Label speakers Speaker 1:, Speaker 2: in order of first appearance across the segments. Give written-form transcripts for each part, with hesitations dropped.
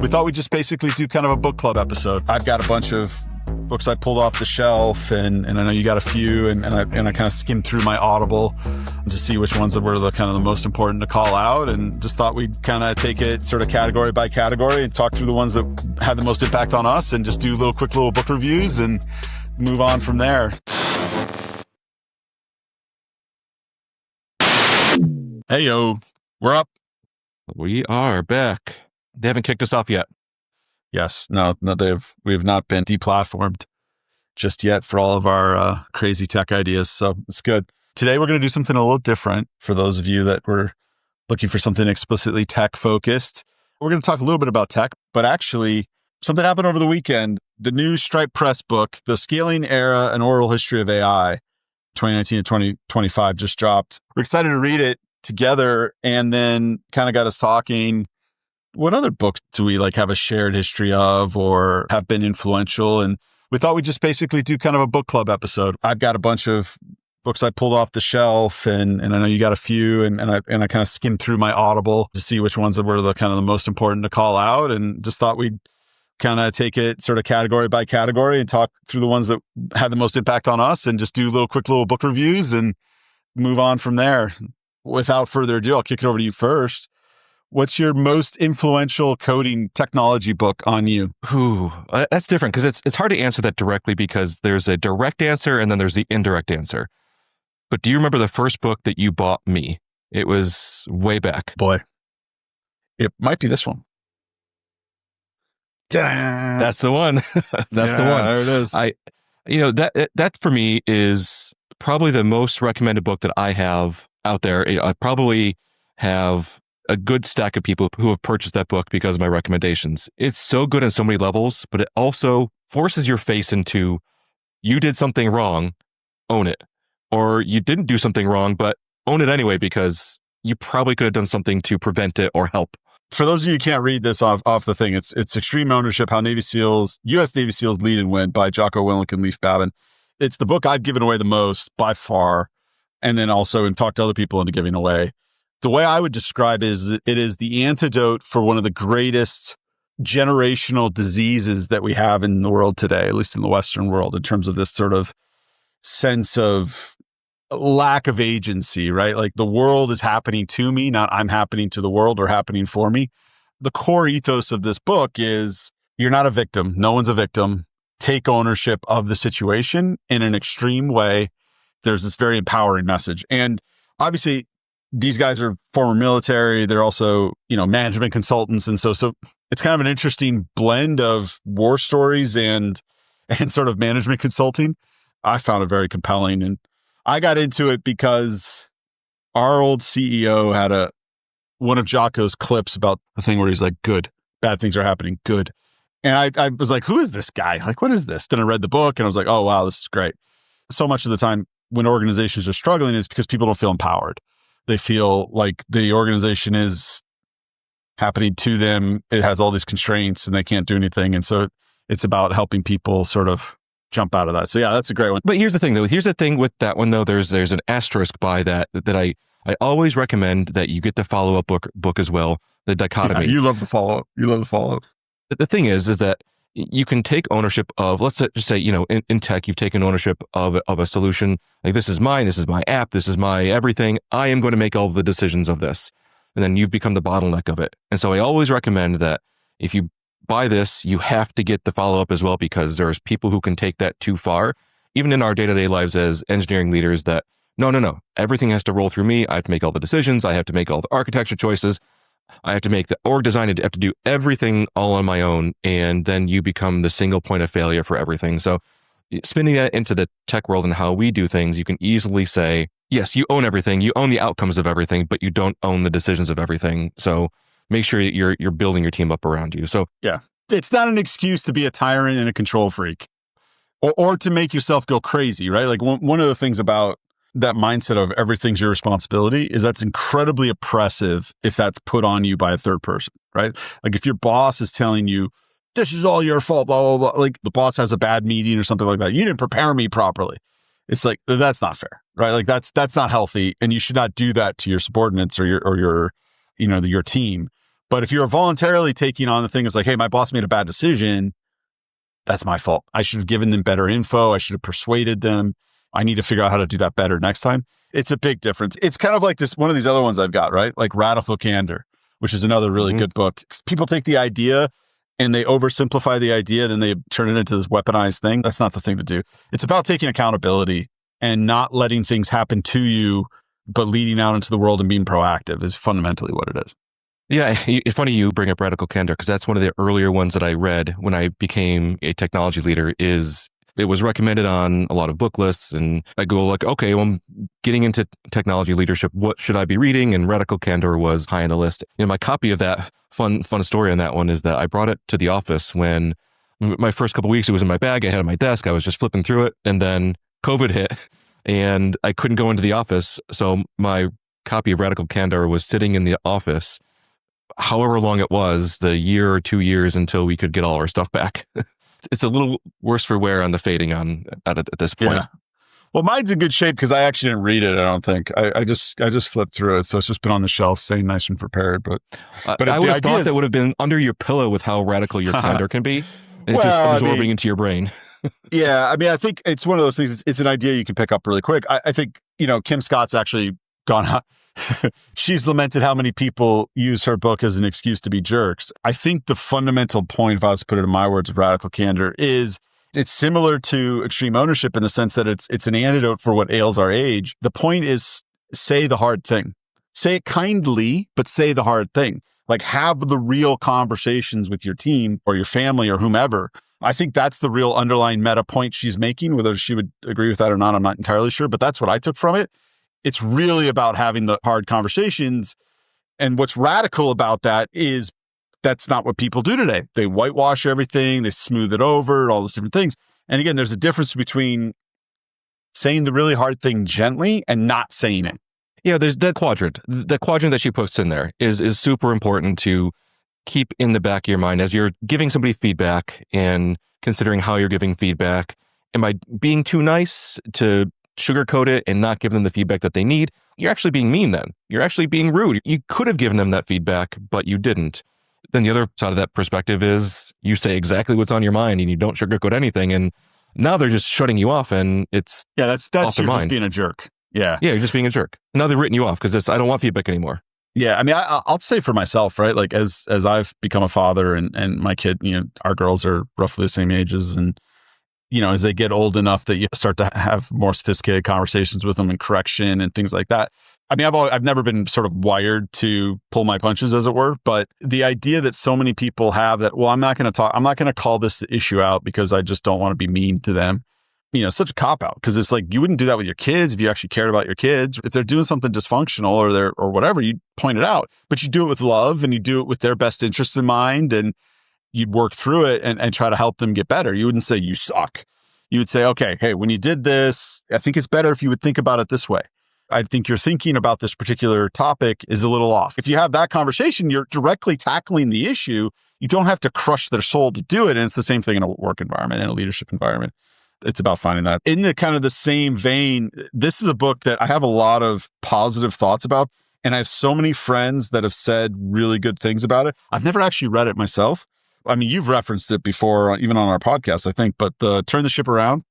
Speaker 1: We thought we'd just basically do kind of a book club episode. I've got a bunch of books I pulled off the shelf, and I know you got a few, and I kind of skimmed through my Audible to see which ones that were the kind of the most important to call out, and just thought we'd kind of take it sort of category by category and talk through the ones that had the most impact on us, and just do quick little book reviews and move on from there. Hey, yo, we're up.
Speaker 2: We are back. They haven't kicked us off yet.
Speaker 1: Yes, no, we have not been deplatformed just yet for all of our crazy tech ideas. So it's good. Today, we're going to do something a little different for those of you that were looking for something explicitly tech focused. We're going to talk a little bit about tech, but actually something happened over the weekend. The new Stripe Press book, The Scaling Era, An Oral History of AI, 2019 to 2025 just dropped. We're excited to read it together, and then kind of got us talking, what other books do we have a shared history of or have been influential? And we thought we'd just basically do kind of a book club episode. I've got a bunch of books I pulled off the shelf, and I know you got a few, and I kind of skimmed through my Audible to see which ones that were the kind of the most important to call out, and just thought we'd kind of take it sort of category by category and talk through the ones that had the most impact on us, and just do quick little book reviews and move on from there. Without further ado, I'll kick it over to you first. What's your most influential coding technology book on you?
Speaker 2: Ooh, that's different because it's hard to answer that directly because there's a direct answer and then there's the indirect answer. But do you remember the first book that you bought me? It was way back.
Speaker 1: Boy, it might be this one. Ta-da!
Speaker 2: That's the one. That's the one.
Speaker 1: There it is.
Speaker 2: That for me is probably the most recommended book that I have out there. I probably have a good stack of people who have purchased that book because of my recommendations. It's so good on so many levels, but it also forces your face into, you did something wrong, own it. Or you didn't do something wrong, but own it anyway, because you probably could have done something to prevent it or help.
Speaker 1: For those of you who can't read this off the thing, it's Extreme Ownership, How U.S. Navy SEALs Lead and Win by Jocko Willink and Leif Babin. It's the book I've given away the most by far, and then also talked to other people into giving away. The way I would describe it is the antidote for one of the greatest generational diseases that we have in the world today, at least in the Western world, in terms of this sort of sense of lack of agency, right? Like the world is happening to me, not I'm happening to the world or happening for me. The core ethos of this book is you're not a victim. No one's a victim. Take ownership of the situation in an extreme way. There's this very empowering message. And obviously, these guys are former military. They're also, management consultants. And so it's kind of an interesting blend of war stories and sort of management consulting. I found it very compelling. And I got into it because our old CEO had one of Jocko's clips about the thing where he's like, good, bad things are happening, good. And I was like, who is this guy? Like, what is this? Then I read the book and I was like, oh, wow, this is great. So much of the time when organizations are struggling is because people don't feel empowered. They feel like the organization is happening to them. It has all these constraints and they can't do anything. And so it's about helping people sort of jump out of that. So yeah, that's a great one.
Speaker 2: But here's the thing though. Here's the thing with that one though. There's an asterisk by that I always recommend that you get the follow-up book as well. The dichotomy.
Speaker 1: Yeah, you love the follow-up.
Speaker 2: The thing is that you can take ownership of, let's just say, in tech, you've taken ownership of a solution. Like, this is mine, this is my app, this is my everything. I am going to make all the decisions of this. And then you've become the bottleneck of it. And so I always recommend that if you buy this, you have to get the follow-up as well, because there's people who can take that too far, even in our day-to-day lives as engineering leaders, that no, everything has to roll through me. I have to make all the decisions. I have to make all the architecture choices. I have to make the org design. I have to do everything all on my own. And then you become the single point of failure for everything. So spinning that into the tech world and how we do things, you can easily say, yes, you own everything. You own the outcomes of everything, but you don't own the decisions of everything. So make sure you're building your team up around you. So
Speaker 1: yeah, it's not an excuse to be a tyrant and a control freak or to make yourself go crazy, right? Like one of the things about that mindset of everything's your responsibility is that's incredibly oppressive if that's put on you by a third person, right? Like if your boss is telling you, this is all your fault, blah, blah, blah. Like the boss has a bad meeting or something like that. You didn't prepare me properly. It's like, that's not fair, right? Like that's not healthy. And you should not do that to your subordinates or your team. But if you're voluntarily taking on the thing, it's like, hey, my boss made a bad decision. That's my fault. I should have given them better info. I should have persuaded them. I need to figure out how to do that better next time. It's a big difference. It's kind of like this, one of these other ones I've got, right? Like Radical Candor, which is another really good book. People take the idea and they oversimplify the idea, then they turn it into this weaponized thing. That's not the thing to do. It's about taking accountability and not letting things happen to you, but leading out into the world and being proactive is fundamentally what it is.
Speaker 2: Yeah, it's funny you bring up Radical Candor, because that's one of the earlier ones that I read when I became a technology leader. It was recommended on a lot of book lists, and I go like, okay, well, I'm getting into technology leadership. What should I be reading? And Radical Candor was high on the list. My copy of that, fun story on that one is that I brought it to the office when my first couple of weeks, it was in my bag. I had it on my desk. I was just flipping through it, and then COVID hit and I couldn't go into the office. So my copy of Radical Candor was sitting in the office however long it was, the year or 2 years until we could get all our stuff back. It's a little worse for wear on the fading at this point.
Speaker 1: Yeah. Well, mine's in good shape because I actually didn't read it. I don't think I just flipped through it, so it's just been on the shelf, staying nice and prepared. But
Speaker 2: I would have thought that would have been under your pillow with how radical your candor can be. And it's just absorbing into your brain.
Speaker 1: Yeah, I mean, I think it's one of those things. It's an idea you can pick up really quick. I think Kim Scott's actually gone out. She's lamented how many people use her book as an excuse to be jerks. I think the fundamental point, if I was to put it in my words, of Radical Candor is it's similar to extreme ownership in the sense that it's an antidote for what ails our age. The point is, say the hard thing. Say it kindly, but say the hard thing. Like, have the real conversations with your team or your family or whomever. I think that's the real underlying meta point she's making. Whether she would agree with that or not, I'm not entirely sure, but that's what I took from it. It's really about having the hard conversations. And what's radical about that is that's not what people do today. They whitewash everything, they smooth it over, all those different things. And again, there's a difference between saying the really hard thing gently and not saying it.
Speaker 2: Yeah, there's that quadrant. The quadrant that she puts in there is super important to keep in the back of your mind as you're giving somebody feedback and considering how you're giving feedback. Am I being too nice to sugarcoat it and not give them the feedback that they need? You're actually being mean then. You're actually being rude. You could have given them that feedback, but you didn't. Then the other side of that perspective is you say exactly what's on your mind and you don't sugarcoat anything. And now they're just shutting you off and it's
Speaker 1: that's you're just being a jerk. Yeah.
Speaker 2: Yeah, you're just being a jerk. Now they've written you off because I don't want feedback anymore.
Speaker 1: Yeah, I mean, I'll say for myself, right? Like as I've become a father and my kid, our girls are roughly the same ages, and as they get old enough that you start to have more sophisticated conversations with them and correction and things like that. I mean, I've never been sort of wired to pull my punches, as it were, but the idea that so many people have that, well, I'm not going to call this issue out because I just don't want to be mean to them. Such a cop out, because it's like you wouldn't do that with your kids if you actually cared about your kids. If they're doing something dysfunctional or whatever, you point it out, but you do it with love and you do it with their best interests in mind, and you'd work through it and try to help them get better. You wouldn't say you suck. You would say, okay, hey, when you did this, I think it's better if you would think about it this way. I think your thinking about this particular topic is a little off. If you have that conversation, you're directly tackling the issue. You don't have to crush their soul to do it. And it's the same thing in a work environment and a leadership environment. It's about finding that. In the kind of the same vein, this is a book that I have a lot of positive thoughts about. And I have so many friends that have said really good things about it. I've never actually read it myself. I mean, you've referenced it before, even on our podcast, I think, but the Turn the Ship Around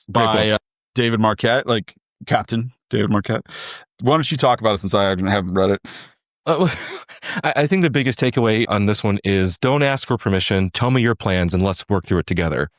Speaker 1: by David Marquette, like Captain David Marquette. Why don't you talk about it since I haven't read it?
Speaker 2: I think the biggest takeaway on this one is don't ask for permission. Tell me your plans and let's work through it together.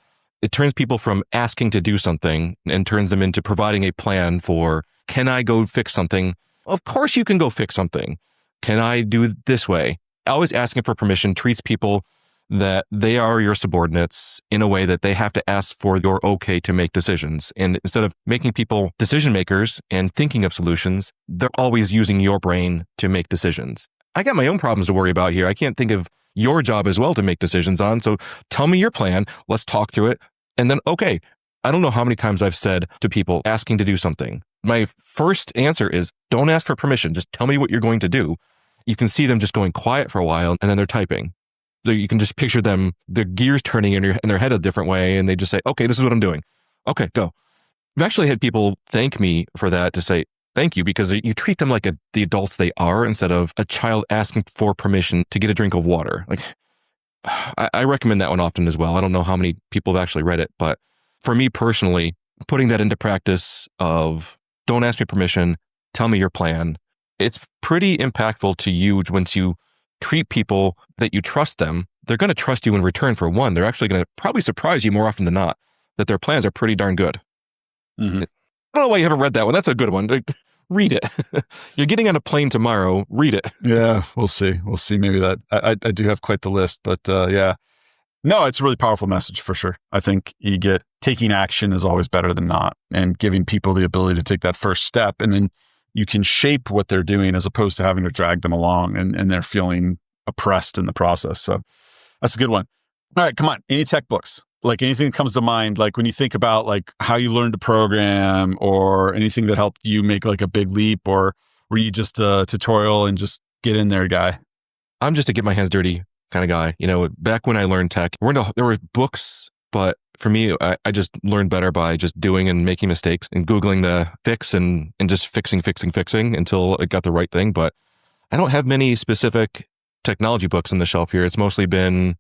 Speaker 2: It turns people from asking to do something and turns them into providing a plan for, can I go fix something? Of course you can go fix something. Can I do it this way? Always asking for permission treats people that they are your subordinates in a way that they have to ask for your okay to make decisions. And instead of making people decision makers and thinking of solutions, they're always using your brain to make decisions. I got my own problems to worry about here. I can't think of your job as well to make decisions on. So tell me your plan. Let's talk through it. And then, okay, I don't know how many times I've said to people asking to do something, my first answer is don't ask for permission. Just tell me what you're going to do. You can see them just going quiet for a while and then they're typing. You can just picture them, their gears turning in their head a different way. And they just say, okay, this is what I'm doing. Okay, go. I've actually had people thank me for that, to say, thank you, because you treat them like the adults they are instead of a child asking for permission to get a drink of water. Like, I recommend that one often as well. I don't know how many people have actually read it, but for me personally, putting that into practice of don't ask me permission, tell me your plan. It's pretty impactful to you once you treat people that you trust them. They're going to trust you in return for one. They're actually going to probably surprise you more often than not that their plans are pretty darn good.
Speaker 1: Mm-hmm.
Speaker 2: I don't know why you haven't read that one. That's a good one. Read it. You're getting on a plane tomorrow. Read it.
Speaker 1: Yeah, we'll see. We'll see. Maybe that I do have quite the list, but yeah. No, it's a really powerful message for sure. I think taking action is always better than not, and giving people the ability to take that first step, and then you can shape what they're doing as opposed to having to drag them along and they're feeling oppressed in the process. So that's a good one. All right, come on. Any tech books? Like anything that comes to mind, like when you think about like how you learned to program or anything that helped you make like a big leap, or were you just a tutorial and just get in there guy?
Speaker 2: I'm just a get my hands dirty kind of guy. You know, back when I learned tech, there were books, but for me, I just learned better by just doing and making mistakes and Googling the fix and just fixing until it got the right thing. But I don't have many specific technology books on the shelf here. It's mostly been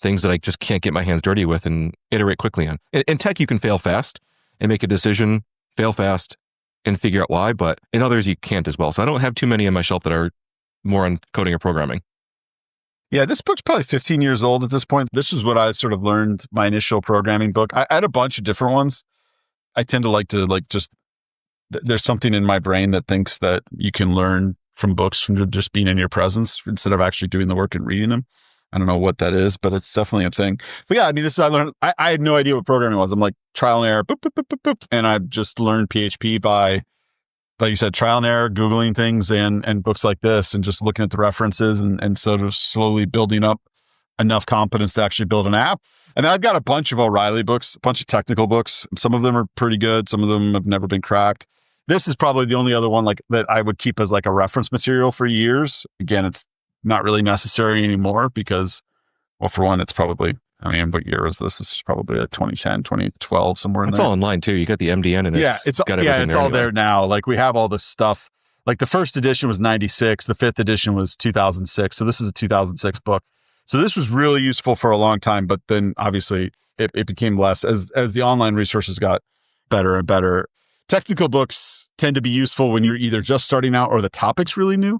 Speaker 2: things that I just can't get my hands dirty with and iterate quickly on. In tech, you can fail fast and make a decision, fail fast, and figure out why. But in others, you can't as well. So I don't have too many on my shelf that are more on coding or programming.
Speaker 1: Yeah, this book's probably 15 years old at this point. This is what I sort of learned my initial programming book. I had a bunch of different ones. I tend to there's something in my brain that thinks that you can learn from books from just being in your presence instead of actually doing the work and reading them. I don't know what that is, but it's definitely a thing. But yeah, I mean, I had no idea what programming was. I'm like trial and error, boop, boop, boop, boop, boop. And I just learned PHP by, like you said, trial and error, Googling things and books like this and just looking at the references and sort of slowly building up enough competence to actually build an app. And then I've got a bunch of O'Reilly books, a bunch of technical books. Some of them are pretty good. Some of them have never been cracked. This is probably the only other one like that I would keep as like a reference material for years. Again, it's not really necessary anymore because, well, for one, it's probably, I mean, what year is this? This is probably like 2010, 2012, somewhere in there.
Speaker 2: It's all online too. You got the MDN and
Speaker 1: it's all there now. Like we have all this stuff. Like the first edition was 96. The fifth edition was 2006. So this is a 2006 book. So this was really useful for a long time, but then obviously it became less as the online resources got better and better. Technical books tend to be useful when you're either just starting out or the topic's really new.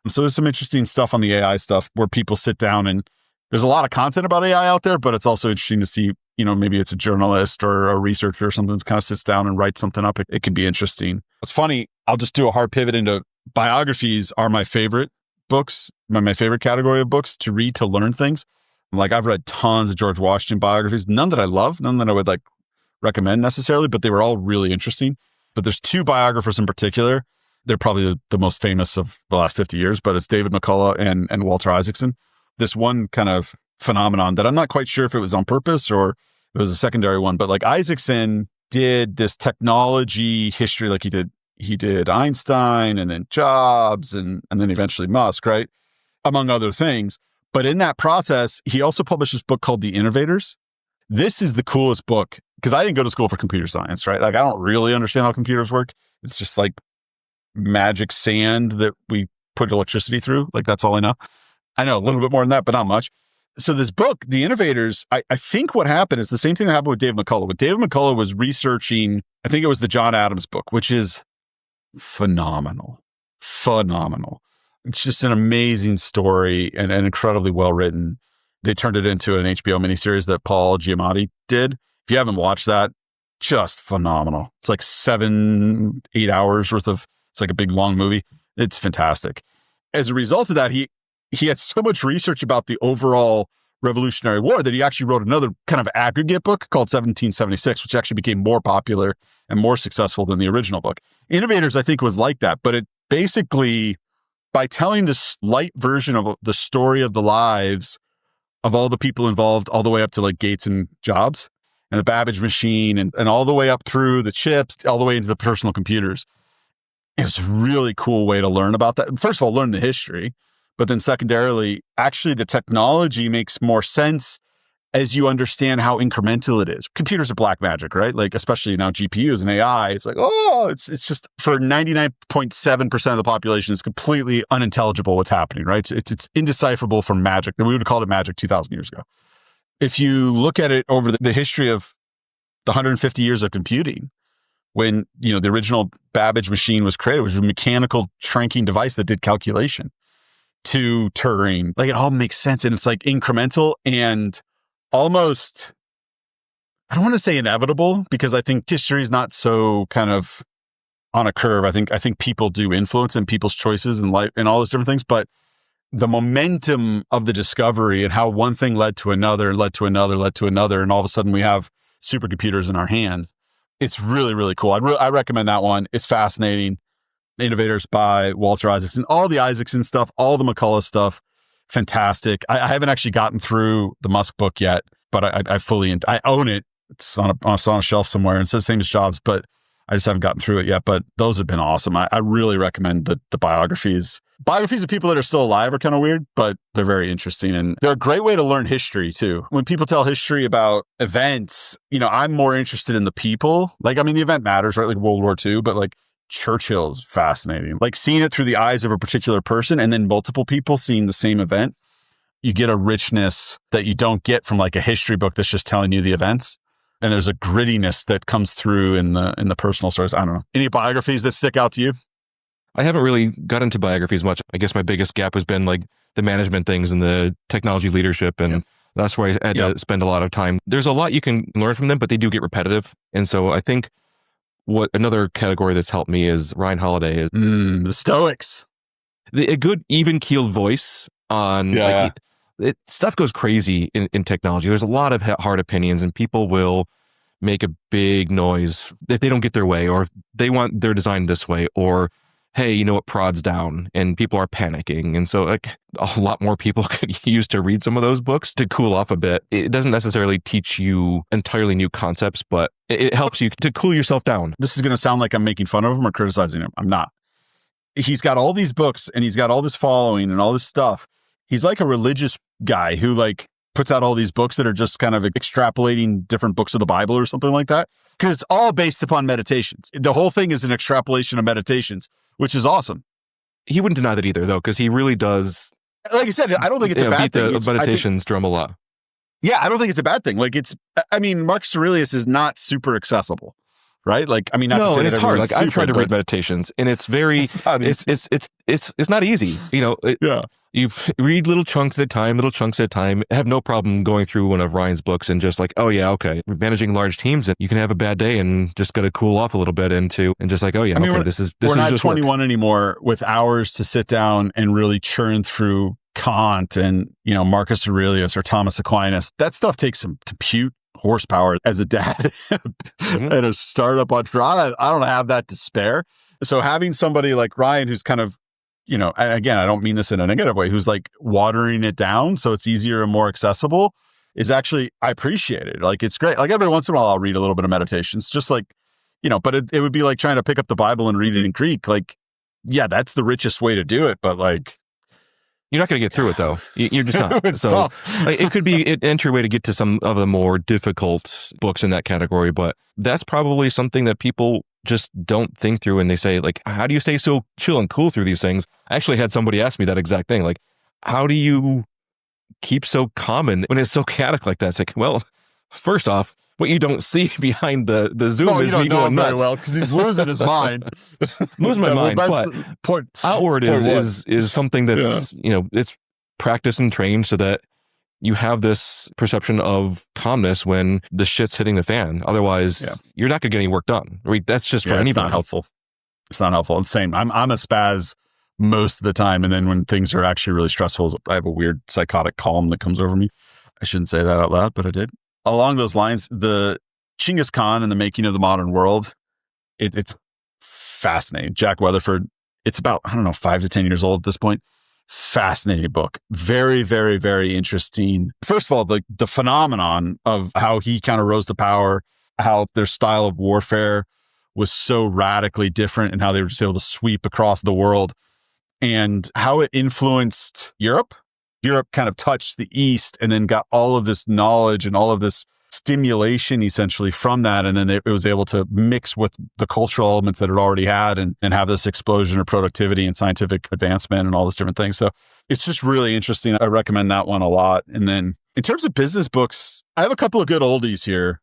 Speaker 1: So there's some interesting stuff on the AI stuff where people sit down and there's a lot of content about AI out there, but it's also interesting to see, you know, maybe it's a journalist or a researcher or something that kind of sits down and writes something up. It can be interesting. It's funny. I'll just do a hard pivot into biographies are my favorite books, my favorite category of books to read, to learn things. Like I've read tons of George Washington biographies, none that I love, none that I would like recommend necessarily, but they were all really interesting. But there's two biographers in particular. They're probably the most famous of the last 50 years, but it's David McCullough and Walter Isaacson. This one kind of phenomenon that I'm not quite sure if it was on purpose or it was a secondary one, but like Isaacson did this technology history, like he did Einstein and then Jobs and then eventually Musk, right? Among other things. But in that process, he also published this book called The Innovators. This is the coolest book because I didn't go to school for computer science, right? Like I don't really understand how computers work. It's just like magic sand that we put electricity through. Like that's all I know. I know a little bit more than that, but not much. So this book, The Innovators, I think what happened is the same thing that happened with David McCullough. But David McCullough was researching, I think it was the John Adams book, which is phenomenal. It's just an amazing story and incredibly well written. They turned it into an HBO miniseries that Paul Giamatti did. If you haven't watched that, just phenomenal. It's like 7-8 hours worth of, it's like a big long movie. It's fantastic. As a result of that, he had so much research about the overall Revolutionary War that he actually wrote another kind of aggregate book called 1776, which actually became more popular and more successful than the original book. Innovators, I think, was like that, but it basically, by telling this light version of the story of the lives of all the people involved, all the way up to like Gates and Jobs and the Babbage machine and all the way up through the chips, all the way into the personal computers. It was a really cool way to learn about that. First of all, learn the history, but then secondarily, actually the technology makes more sense as you understand how incremental it is. Computers are black magic, right? Like, especially now GPUs and AI, it's like, oh, it's just for 99.7% of the population, it's completely unintelligible what's happening, right? It's indecipherable from magic. We would have called it magic 2,000 years ago. If you look at it over the history of the 150 years of computing, when, the original Babbage machine was created, it was a mechanical shrinking device that did calculation, to Turing. Like, it all makes sense. And it's like incremental and almost, I don't want to say inevitable, because I think history is not so kind of on a curve. I think people do influence in people's choices and life and all those different things, but the momentum of the discovery and how one thing led to another, led to another, led to another, and all of a sudden we have supercomputers in our hands. It's really, really cool. I recommend that one. It's fascinating. Innovators by Walter Isaacson, all the Isaacson stuff, all the McCullough stuff. Fantastic. I haven't actually gotten through the Musk book yet, but I own it. It's on a shelf somewhere, and it says same as Jobs, but I just haven't gotten through it yet. But those have been awesome. I really recommend the biographies. Biographies of people that are still alive are kind of weird, but they're very interesting. And they're a great way to learn history too. When people tell history about events, I'm more interested in the people. Like, I mean, the event matters, right? Like World War II, but like Churchill is fascinating. Like seeing it through the eyes of a particular person and then multiple people seeing the same event, you get a richness that you don't get from like a history book that's just telling you the events. And there's a grittiness that comes through in the personal stories. I don't know. Any biographies that stick out to you?
Speaker 2: I haven't really got into biographies much. I guess my biggest gap has been like the management things and the technology leadership. And that's where I had to spend a lot of time. There's a lot you can learn from them, but they do get repetitive. And so I think what another category that's helped me is Ryan Holiday. Is
Speaker 1: the Stoics.
Speaker 2: A good even-keeled voice on... stuff goes crazy in technology. There's a lot of hard opinions, and people will make a big noise if they don't get their way, or if they want their design this way, or, hey, what prod's down, and people are panicking. And so like a lot more people could use to read some of those books to cool off a bit. It doesn't necessarily teach you entirely new concepts, but it helps you to cool yourself down.
Speaker 1: This is going to sound like I'm making fun of him or criticizing him. I'm not. He's got all these books and he's got all this following and all this stuff. He's like a religious guy who like puts out all these books that are just kind of extrapolating different books of the Bible or something like that. Because it's all based upon meditations. The whole thing is an extrapolation of meditations, which is awesome.
Speaker 2: He wouldn't deny that either, though, because he really does.
Speaker 1: Like I said, I don't think it's a bad thing.
Speaker 2: The meditations drum a lot.
Speaker 1: Yeah, I don't think it's a bad thing. Like Marcus Aurelius is not super accessible, right? Like, I mean, not to say
Speaker 2: and
Speaker 1: that
Speaker 2: it's hard. Like
Speaker 1: stupid,
Speaker 2: I've tried to read meditations, and it's very, it's not easy. You read little chunks at a time. Have no problem going through one of Ryan's books and just like, oh yeah, okay, managing large teams, and you can have a bad day and just got to cool off a little bit and just like, oh yeah, this is
Speaker 1: we're not
Speaker 2: just
Speaker 1: 21
Speaker 2: work.
Speaker 1: Anymore with hours to sit down and really churn through Kant and Marcus Aurelius or Thomas Aquinas. That stuff takes some compute horsepower. As a dad and a startup entrepreneur, I don't have that to spare. So having somebody like Ryan who's kind of, again, I don't mean this in a negative way, who's like watering it down so it's easier and more accessible is actually, I appreciate it. Like, it's great. Like every once in a while, I'll read a little bit of meditations, just like, but it would be like trying to pick up the Bible and read it in Greek. Like, yeah, that's the richest way to do it. But like,
Speaker 2: you're not going to get through it though. You're just not.
Speaker 1: It's
Speaker 2: so
Speaker 1: tough.
Speaker 2: It could be an entryway to get to some of the more difficult books in that category, but that's probably something that people just don't think through. And they say like, how do you stay so chill and cool through these things? I actually had somebody ask me that exact thing. Like, how do you keep so calm when it's so chaotic like that? It's like, well, first off, what you don't see behind the Zoom is me going nuts.
Speaker 1: Very well because he's losing his mind.
Speaker 2: Losing my mind, but outward is something that's it's practiced and trained so that you have this perception of calmness when the shit's hitting the fan. Otherwise, you're not going to get any work done. I mean, that's just for anybody.
Speaker 1: It's not helpful. It's not helpful. It's same. I'm a spaz most of the time, and then when things are actually really stressful, I have a weird psychotic calm that comes over me. I shouldn't say that out loud, but I did. Along those lines, the Genghis Khan and the Making of the Modern World, it's fascinating. Jack Weatherford, it's about, 5 to 10 years old at this point. Fascinating book. Very, very, very interesting. First of all, the phenomenon of how he kind of rose to power, how their style of warfare was so radically different and how they were just able to sweep across the world and how it influenced Europe. Europe kind of touched the East and then got all of this knowledge and all of this stimulation essentially from that. And then it was able to mix with the cultural elements that it already had and have this explosion of productivity and scientific advancement and all those different things. So it's just really interesting. I recommend that one a lot. And then in terms of business books, I have a couple of good oldies here.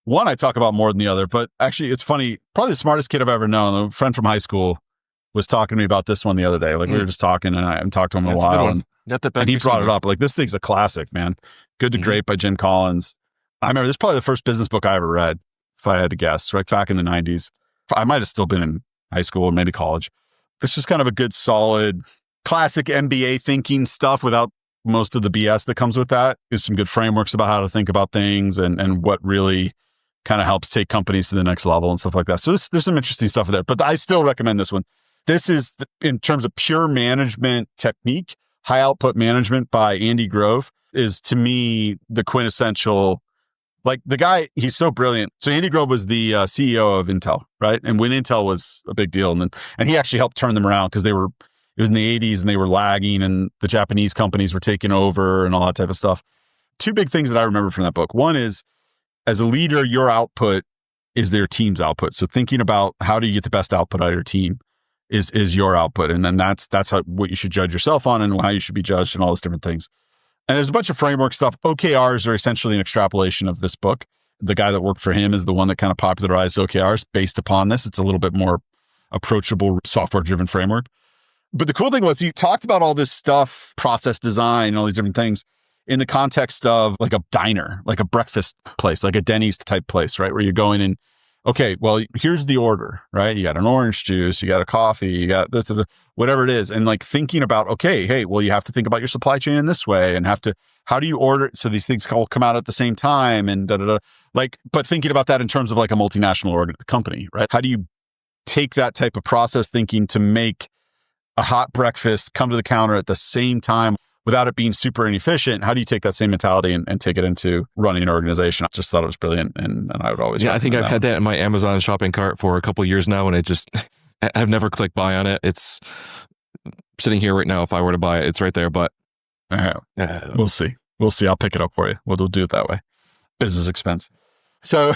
Speaker 1: One I talk about more than the other, but actually it's funny. Probably the smartest kid I've ever known, a friend from high school, was talking to me about this one the other day. Like we were just talking and I haven't talked to him in a while. And he brought it up. Like, this thing's a classic, man. Good to Great by Jim Collins. I remember this is probably the first business book I ever read, if I had to guess, right back in the 90s. I might have still been in high school or maybe college. This is kind of a good, solid, classic MBA thinking stuff without most of the BS that comes with that. There's some good frameworks about how to think about things and what really kind of helps take companies to the next level and stuff like that. So there's some interesting stuff there, but I still recommend this one. This is, in terms of pure management technique, High Output Management by Andy Grove is, to me, the quintessential. Like, the guy, he's so brilliant. So Andy Grove was the CEO of Intel, right? And when Intel was a big deal, and he actually helped turn them around because it was in the 80s and they were lagging and the Japanese companies were taking over and all that type of stuff. Two big things that I remember from that book. One is, as a leader, your output is their team's output. So thinking about how do you get the best output out of your team is your output. And then that's what you should judge yourself on and how you should be judged and all those different things. And there's a bunch of framework stuff. OKRs are essentially an extrapolation of this book. The guy that worked for him is the one that kind of popularized OKRs based upon this. It's a little bit more approachable, software-driven framework. But the cool thing was, he talked about all this stuff, process design, all these different things, in the context of like a diner, like a breakfast place, like a Denny's type place, right? Where you're going in, okay, well, here's the order, right? You got an orange juice, you got a coffee, you got this, whatever it is. And like thinking about, okay, hey, well, you have to think about your supply chain in this way and how do you order it so these things all come out at the same time and like, but thinking about that in terms of like a multinational company, right? How do you take that type of process thinking to make a hot breakfast come to the counter at the same time without it being super inefficient? How do you take that same mentality and take it into running an organization? I just thought it was brilliant. And I would always.
Speaker 2: Yeah, I think I've had that in my Amazon shopping cart for a couple of years now. And I've never clicked buy on it. It's sitting here right now. If I were to buy it, it's right there. But
Speaker 1: we'll see. We'll see. I'll pick it up for you. We'll do it that way. Business expense. So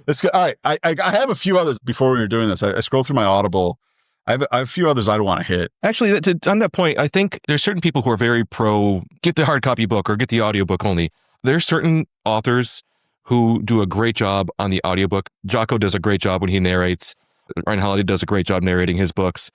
Speaker 1: let's go. All right. I have a few others before we were doing this. I scrolled through my Audible. I have a few others I don't want to hit.
Speaker 2: Actually, on that point, I think there's certain people who are very pro get the hard copy book or get the audiobook only. There's certain authors who do a great job on the audiobook. Jocko does a great job when he narrates. Ryan Holiday does a great job narrating his books.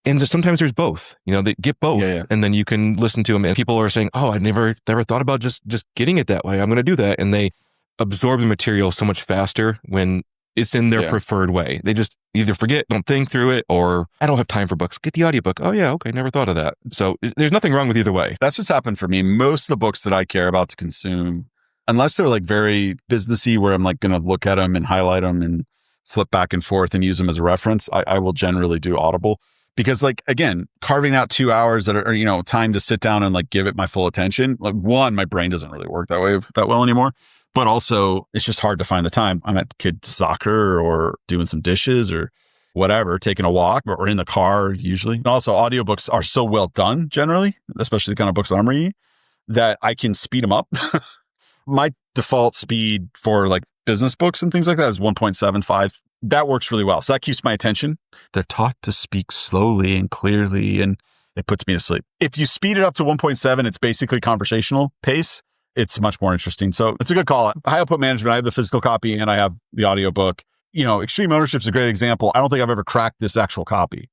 Speaker 2: And sometimes there's both. They get both, and then you can listen to them. And people are saying, "Oh, I never thought about just getting it that way. I'm going to do that," and they absorb the material so much faster when it's in their preferred way. They just either forget, don't think through it, or I don't have time for books. Get the audiobook. Oh yeah, okay, never thought of that. So there's nothing wrong with either way.
Speaker 1: That's what's happened for me. Most of the books that I care about to consume, unless they're like very businessy, where I'm like going to look at them and highlight them and flip back and forth and use them as a reference, I will generally do Audible. Because like, again, carving out 2 hours that are, time to sit down and like give it my full attention. Like, one, my brain doesn't really work that well anymore. But also, it's just hard to find the time. I'm at kids' soccer or doing some dishes or whatever, taking a walk or in the car usually. And also, audiobooks are so well done generally, especially the kind of books that I'm reading, that I can speed them up. My default speed for like business books and things like that is 1.75. That works really well. So that keeps my attention. They're taught to speak slowly and clearly, and it puts me to sleep. If you speed it up to 1.7, it's basically conversational pace. It's much more interesting. So it's a good call. High Output Management, I have the physical copy and I have the audiobook. Extreme Ownership is a great example. I don't think I've ever cracked this actual copy,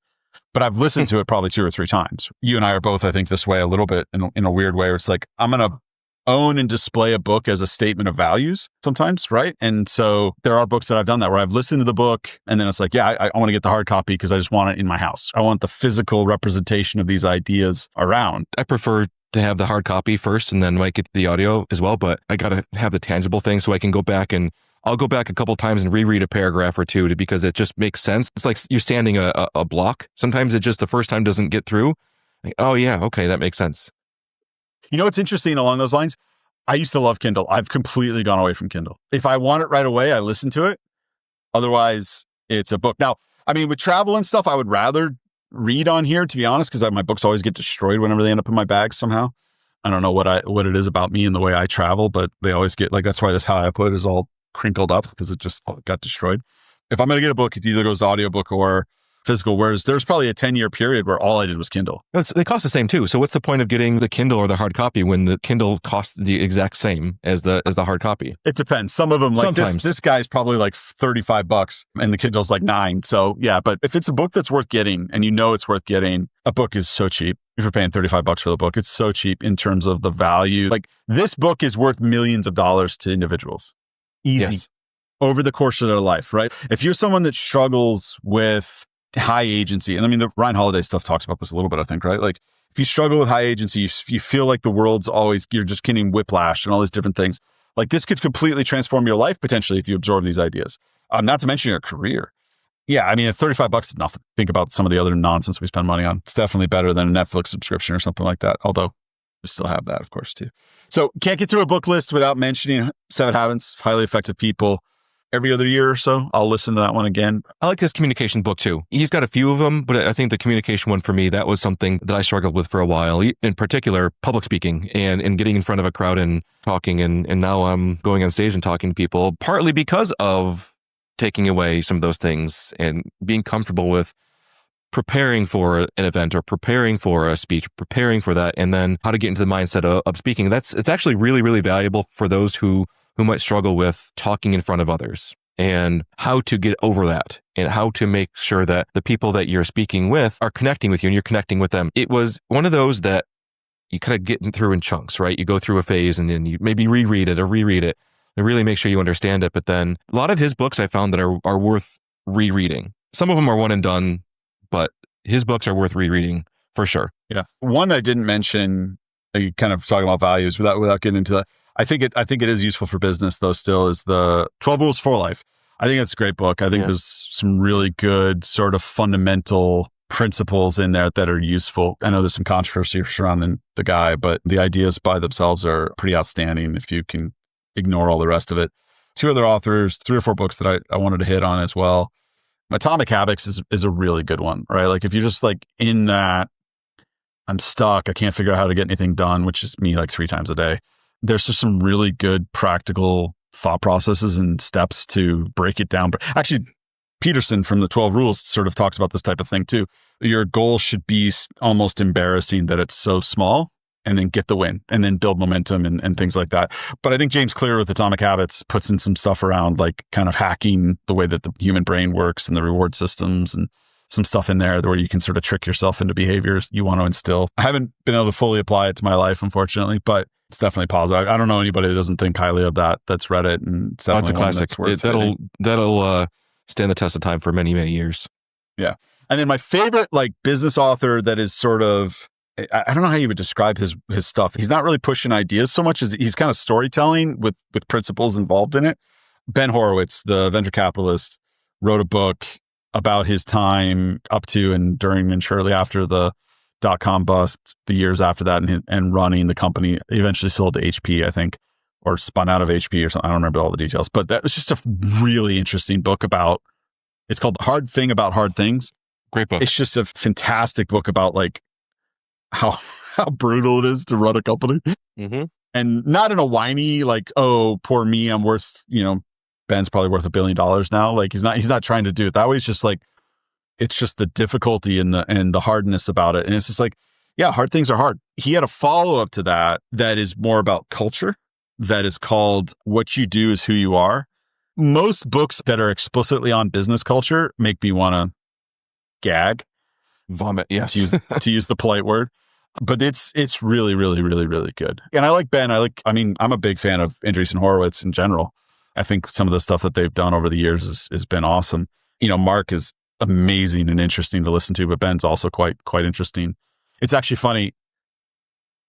Speaker 1: but I've listened to it probably 2 or 3 times. You and I are both, I think, this way a little bit in a weird way, where it's like, I'm going to own and display a book as a statement of values sometimes, right? And so there are books that I've done that where I've listened to the book and then it's like, I want to get the hard copy because I just want it in my house. I want the physical representation of these ideas around.
Speaker 2: I prefer to have the hard copy first and then might get the audio as well, but I got to have the tangible thing so I can go back and I'll go back a couple times and reread a paragraph or two because it just makes sense. It's like you're sanding a block. Sometimes it just the first time doesn't get through. Like, oh yeah, okay, that makes sense.
Speaker 1: What's interesting along those lines? I used to love Kindle. I've completely gone away from Kindle. If I want it right away, I listen to it. Otherwise, it's a book. Now, with travel and stuff, I would rather read on here, to be honest, because my books always get destroyed whenever they end up in my bag somehow. I don't know what it is about me and the way I travel, but they always get like, that's why this How I Put is all crinkled up because it just got destroyed. If I'm going to get a book, it either goes to audiobook or physical, whereas there's probably a 10-year period where all I did was Kindle.
Speaker 2: They cost the same too. So what's the point of getting the Kindle or the hard copy when the Kindle costs the exact same as the hard copy?
Speaker 1: It depends. Some of them, like this guy's probably like $35 and the Kindle's like $9. So yeah, but if it's a book that's worth getting and you know it's worth getting, a book is so cheap. If you're paying $35 for the book, it's so cheap in terms of the value. Like this book is worth millions of dollars to individuals. Easy.
Speaker 2: Yes.
Speaker 1: Over the course of their life, right? If you're someone that struggles with high agency, and I mean, the Ryan Holiday stuff talks about this a little bit, I think, right? Like if you struggle with high agency, you feel like the world's always, you're just getting whiplash and all these different things. Like this could completely transform your life potentially if you absorb these ideas. Not to mention your career. Yeah, I mean, at $35 is nothing. Think about some of the other nonsense we spend money on. It's definitely better than a Netflix subscription or something like that. Although we still have that, of course, too. So can't get through a book list without mentioning 7 Habits, Highly Effective People. Every other year or so, I'll listen to that one again.
Speaker 2: I like his communication book too. He's got a few of them, but I think the communication one for me, that was something that I struggled with for a while. In particular, public speaking and getting in front of a crowd and talking. And now I'm going on stage and talking to people, partly because of taking away some of those things and being comfortable with preparing for an event or preparing for a speech, preparing for that, and then how to get into the mindset of speaking. It's actually really, really valuable for those who might struggle with talking in front of others and how to get over that and how to make sure that the people that you're speaking with are connecting with you and you're connecting with them. It was one of those that you kind of get through in chunks, right? You go through a phase and then you maybe reread it and really make sure you understand it. But then a lot of his books I found that are worth rereading. Some of them are one and done, but his books are worth rereading for sure.
Speaker 1: Yeah. One that I didn't mention, you kind of talking about values without getting into that. I think it is useful for business though still is the 12 Rules for Life. I think that's a great book. I think there's some really good sort of fundamental principles in there that are useful. I know there's some controversy surrounding the guy, but the ideas by themselves are pretty outstanding if you can ignore all the rest of it. 2 other authors, 3 or 4 books that I wanted to hit on as well. Atomic Habits is a really good one, right? Like if you're just like in that, I'm stuck, I can't figure out how to get anything done, which is me like 3 times a day. There's just some really good practical thought processes and steps to break it down. But actually, Peterson from the 12 Rules sort of talks about this type of thing too. Your goal should be almost embarrassing that it's so small and then get the win and then build momentum and things like that. But I think James Clear with Atomic Habits puts in some stuff around like kind of hacking the way that the human brain works and the reward systems and some stuff in there where you can sort of trick yourself into behaviors you want to instill. I haven't been able to fully apply it to my life, unfortunately, but it's definitely positive. I don't know anybody that doesn't think highly of that's read it. And it's definitely
Speaker 2: it's a classic. That'll stand the test of time for many, many years.
Speaker 1: Yeah. And then my favorite like business author that is sort of, I don't know how you would describe his stuff. He's not really pushing ideas so much as he's kind of storytelling with principles involved in it. Ben Horowitz, the venture capitalist, wrote a book about his time up to and during and shortly after the .com bust, the years after that, and running the company. He eventually sold to HP, I think, or spun out of HP or something. I don't remember all the details, but that was just a really interesting book about, it's called The Hard Thing About Hard Things.
Speaker 2: Great book.
Speaker 1: It's just a fantastic book about like how brutal it is to run a company.
Speaker 2: Mm-hmm.
Speaker 1: And not in a whiny, like, oh, poor me, I'm worth, Ben's probably worth $1 billion now. Like he's not trying to do it that way. It's just like, it's just the difficulty and the hardness about it. And it's just like, yeah, hard things are hard. He had a follow-up to that is more about culture, that is called What You Do Is Who You Are. Most books that are explicitly on business culture make me want to gag.
Speaker 2: Vomit, yes.
Speaker 1: to use the polite word. But it's really, really, really, really good. And I like Ben. I'm a big fan of Andreessen Horowitz in general. I think some of the stuff that they've done over the years has been awesome. Mark is amazing and interesting to listen to, but Ben's also quite interesting. It's actually funny.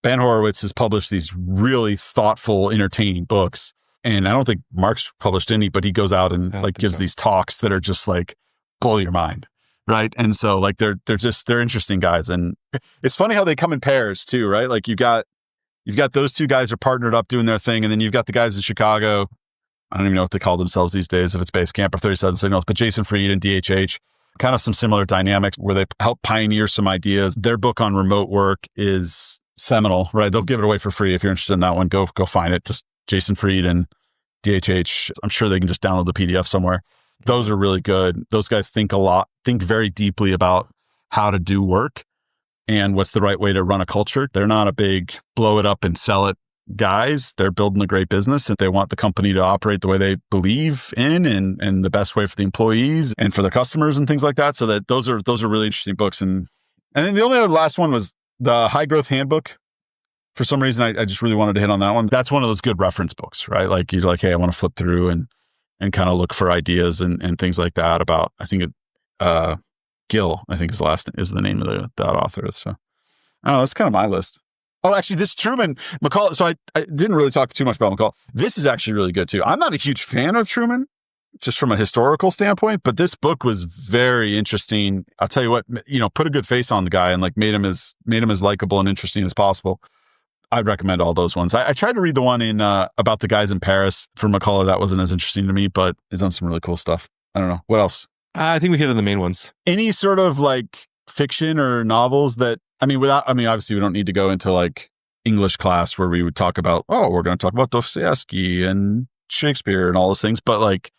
Speaker 1: Ben Horowitz has published these really thoughtful, entertaining books. And I don't think Mark's published any, but he goes out and gives these talks that are just like blow your mind. Right. And so like they're interesting guys. And it's funny how they come in pairs too, right? Like you've got those 2 guys are partnered up doing their thing. And then you've got the guys in Chicago. I don't even know what they call themselves these days, if it's Basecamp or 37 Signals, but Jason Fried and DHH kind of some similar dynamics where they help pioneer some ideas. Their book on remote work is seminal, right? They'll give it away for free. If you're interested in that one, go find it. Just Jason Fried and DHH. I'm sure they can just download the PDF somewhere. Those are really good. Those guys think very deeply about how to do work and what's the right way to run a culture. They're not a big blow it up and sell it guys. They're building a great business and they want the company to operate the way they believe in and the best way for the employees and for their customers and things like that. So that those are really interesting books. And then the only other last one was the High Growth Handbook. For some reason, I just really wanted to hit on that one. That's one of those good reference books, right? Like you're like, hey, I want to flip through and kind of look for ideas and things like that about, I think Gill, I think is the name of that author. So, that's kind of my list. Oh, actually, this Truman McCall. So I didn't really talk too much about McCall. This is actually really good too. I'm not a huge fan of Truman, just from a historical standpoint, but this book was very interesting. I'll tell you what, put a good face on the guy and like made him as likable and interesting as possible. I'd recommend all those ones. I tried to read the one in about the guys in Paris from McCullough. That wasn't as interesting to me, but he's done some really cool stuff. I don't know. What else?
Speaker 2: I think we hit on the main ones.
Speaker 1: Any sort of like fiction or novels that, obviously we don't need to go into like English class where we would talk about, we're going to talk about Dostoevsky and Shakespeare and all those things, but like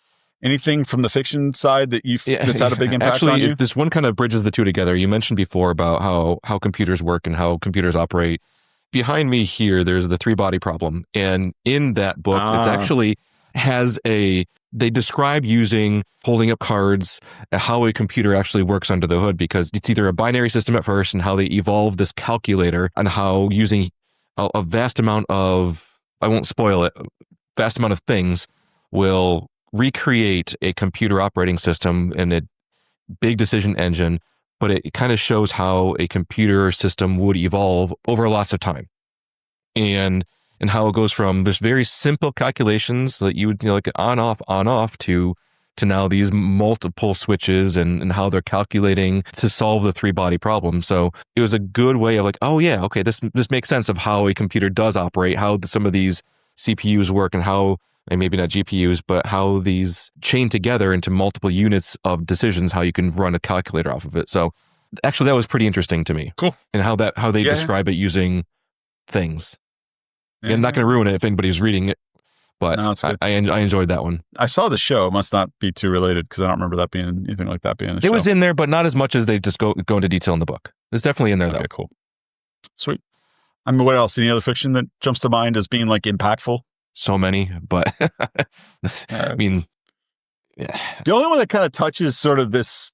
Speaker 1: anything from the fiction side that that's had a big impact on you?
Speaker 2: This one kind of bridges the two together. You mentioned before about how computers work and how computers operate. Behind me here, there's the three-body problem. And in that book, it's actually they describe holding up cards, how a computer actually works under the hood, because it's either a binary system at first and how they evolve this calculator and how using a vast amount of, I won't spoil it, vast amount of things will recreate a computer operating system and a big decision engine. But it kind of shows how a computer system would evolve over lots of time. And how it goes from this very simple calculations that you would like on off to now these multiple switches and how they're calculating to solve the three-body problem. So it was a good way of like, oh yeah, okay, this makes sense of how a computer does operate, how some of these CPUs work and how, and maybe not GPUs, but how these chain together into multiple units of decisions, how you can run a calculator off of it. So actually that was pretty interesting to me.
Speaker 1: Cool.
Speaker 2: And how they describe it using things. I'm not going to ruin it if anybody's reading it, but no, I enjoyed that one.
Speaker 1: I saw the show. It must not be too related because I don't remember that being anything like that being in the show.
Speaker 2: It was in there, but not as much as they just go into detail in the book. It's definitely in there though.
Speaker 1: Okay, cool. Sweet. What else? Any other fiction that jumps to mind as being like impactful?
Speaker 2: So many, but I mean, yeah.
Speaker 1: The only one that kind of touches sort of this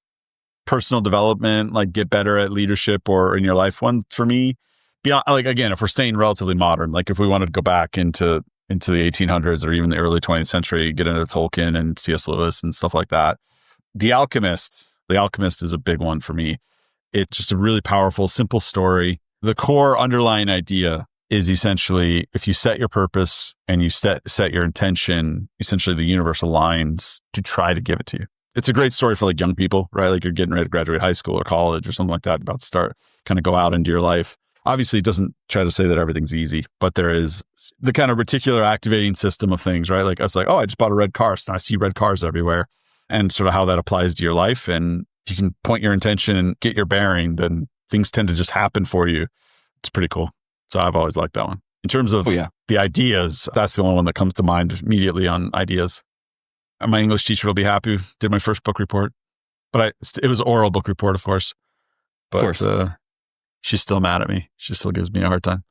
Speaker 1: personal development, like get better at leadership or in your life one for me, beyond, like, again, if we're staying relatively modern, like if we wanted to go back into the 1800s or even the early 20th century, get into Tolkien and C.S. Lewis and stuff like that. The Alchemist is a big one for me. It's just a really powerful, simple story. The core underlying idea is essentially if you set your purpose and you set your intention, essentially the universe aligns to try to give it to you. It's a great story for like young people, right? Like you're getting ready to graduate high school or college or something like that, about to start kind of go out into your life. Obviously, it doesn't try to say that everything's easy, but there is the kind of reticular activating system of things, right? Like I was like, I just bought a red car, so now I see red cars everywhere, and sort of how that applies to your life. And you can point your intention and get your bearing, then things tend to just happen for you. It's pretty cool. So I've always liked that one. In terms of the ideas, that's the only one that comes to mind immediately on ideas. And my English teacher will be happy. Did my first book report, but it was oral book report, of course. But,
Speaker 2: of course.
Speaker 1: She's still mad at me. She still gives me a hard time.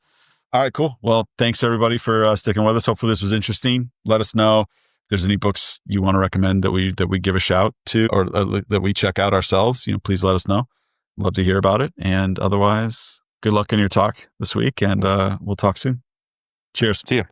Speaker 1: All right, cool. Well, thanks everybody for sticking with us. Hopefully this was interesting. Let us know if there's any books you want to recommend that we give a shout to or that we check out ourselves. Please let us know. Love to hear about it. And otherwise, good luck in your talk this week, and we'll talk soon. Cheers.
Speaker 2: See you.